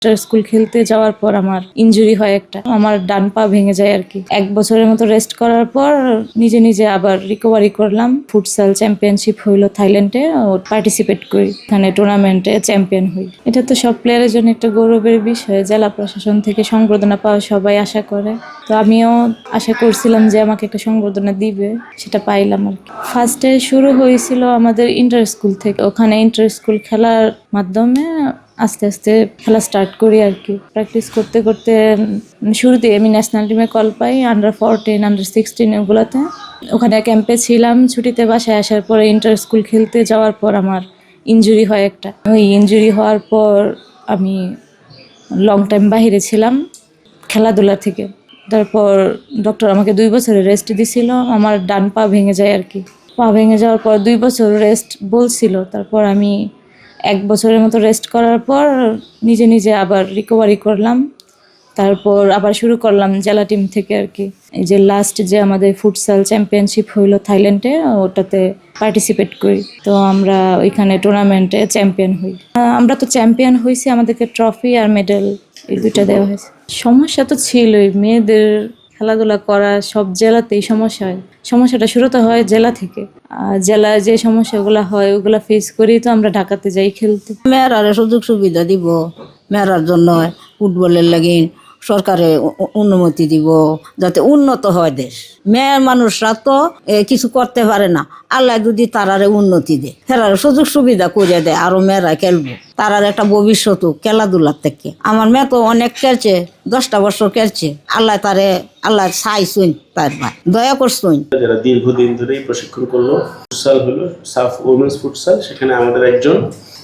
School খেলতে যাওয়ার পর আমার ইনজুরি হয় একটা, আমার ডান পা ভেঙে যায় আর কি। 1 বছরের মতো রেস্ট করার পর নিজে নিজে আবার রিকভারি করলাম। ফুটসাল চ্যাম্পিয়নশিপ হইলো থাইল্যান্ডে, পার্টিসিপেট করি, এখানে টুর্নামেন্টে চ্যাম্পিয়ন হই। এটা তো সব প্লেয়ারের জন্য একটা গৌরবের বিষয়। জেলা প্রশাসন থেকে সংবর্ধনা পাওয়া সবাই আশা করে, তো আমিও আশা করছিলাম যে আমাকে একটা সংবর্ধনা দিবে, সেটা পাইলাম আর কি। ফার্স্টে শুরু হয়েছিল আমাদের ইন্টার স্কুল থেকে, ওখানে ইন্টার স্কুল খেলার মাধ্যমে আস্তে আস্তে খেলা স্টার্ট করি আর কি। প্র্যাকটিস করতে করতে শুরুতে আমি ন্যাশনাল টিমে কল পাই, আন্ডার 14, আন্ডার 16 এগুলোতে। ওখানে ক্যাম্পে ছিলাম, ছুটিতে বাসায় আসার পরে ইন্টার স্কুল খেলতে যাওয়ার পর আমার ইনজুরি হয় একটা। ওই ইনজুরি হওয়ার পর আমি লং টাইম বাইরে ছিলাম খেলাধুলা থেকে। তারপর ডক্টর আমাকে 2 বছরের রেস্ট দিছিল। আমার ডান পা ভেঙে যায় আর কি। পা ভেঙে যাওয়ার পর 2 বছর রেস্ট বলছিল। তারপর আমি 1 বছরের মতো রেস্ট করার পর নিজে নিজে আবার রিকভারি করলাম। তারপর আবার শুরু করলাম জেলা টিম থেকে আর কি। এই যে লাস্ট যে আমাদের ফুটসাল চ্যাম্পিয়নশিপ হইলো থাইল্যান্ডে, ওটাতে পার্টিসিপেট করি। তো আমরা ওইখানে টুর্নামেন্টে চ্যাম্পিয়ন হই। আমরা তো চ্যাম্পিয়ন হয়েছি, আমাদেরকে ট্রফি আর মেডেল এই 2টা দেওয়া হয়েছে। সমস্যা তো ছিলই, মেয়েদের খেলাধুলা করা সব জেলাতেই সমস্যা হয়। সমস্যাটা শুরুতে হয় জেলা থেকে, আর জেলায় যে সমস্যাগুলো হয় ওগুলা ফেস করেই তো আমরা ঢাকাতে যাই খেলতে। মেয়েরা সুযোগ সুবিধা দিব, মেয়েরার জন্য ফুটবলের লাগিন সরকারে অনুমতি দিব, যাতে উন্নত হয় দেশ। মেয়ের মানুষরা তো কিছু করতে পারে না, আল্লাহ যদি তারারে উন্নতি দেয়, ফেরার সুযোগ সুবিধা করে দেয়, আরো মেয়েরা খেলবো, তারার একটা ভবিষ্যৎ খেলাধুলার থেকে। আমার মেয়ে তো অনেক খেলছে, 10টা বছর খেলছে, আল্লাহ চাইছুন, তার ভাই দয়া করছুন। যারা দীর্ঘদিন ধরেই প্রশিক্ষণ করলো, ফুটসাল হলো সাফ উইমেন্স ফুটসাল, সেখানে আমাদের একজন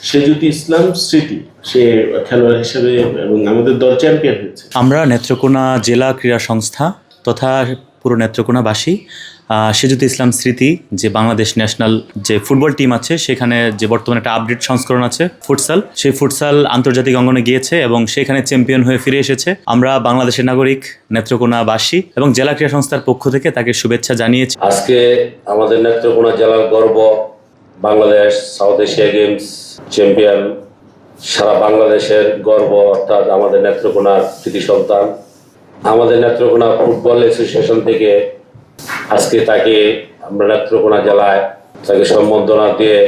সেজুতি ইসলাম স্মৃতি, সে খেলোয়াড় হিসেবে এবং আমাদের দল চ্যাম্পিয়ন হয়েছে। আমরা নেত্রকোনা জেলা ক্রীড়া সংস্থা তথা পুরো নেত্রকোনাবাসী সেজুতি ইসলাম স্মৃতি যে বাংলাদেশ ন্যাশনাল যে ফুটবল টিম আছে, সেখানে যে বর্তমানে একটা আপডেট সংস্করণ আছে ফুটসাল, সেই ফুটসাল আন্তর্জাতিক অঙ্গনে গিয়েছে এবং সেখানে চ্যাম্পিয়ন হয়ে ফিরে এসেছে। আমরা বাংলাদেশের নাগরিক নেত্রকোনাবাসী এবং জেলা ক্রীড়া সংস্থার পক্ষ থেকে তাকে শুভেচ্ছা জানিয়েছি। আজকে আমাদের নেত্রকোনা জেলার গর্ব, Bangladesh South Asia Games champion, সারা বাংলাদেশের গর্ব, অর্থাৎ আমাদের নেত্রকোনার কৃতি সন্তান। আমাদের নেত্রকোনা ফুটবল অ্যাসোসিয়েশন থেকে আজকে তাকে আমরা নেত্রকোনা জেলায় তাকে সম্বর্ধনা দিয়ে,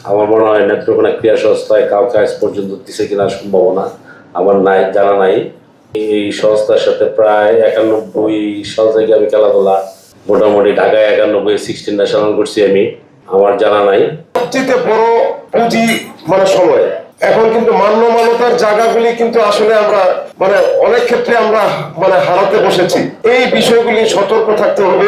আমার মনে হয় নেত্রকোনা ক্রীড়া সংস্থায় কাউকে আজ পর্যন্ত দিছে কিনা সম্ভাবনা আমার জানা নাই। এই সংস্থার সাথে প্রায় 91 সাল থেকে আমি খেলাধুলা, মোটামুটি ঢাকায় 91 16 ন্যাশনাল করছি আমি, আমার জানা নাই। সবচেয়ে বড় পুঁজি সময়। এখন কিন্তু মান্যতার জায়গাগুলি কিন্তু আসলে আমরা অনেক ক্ষেত্রে আমরা হারাতে বসেছি। এই বিষয়গুলি সতর্ক থাকতে হবে।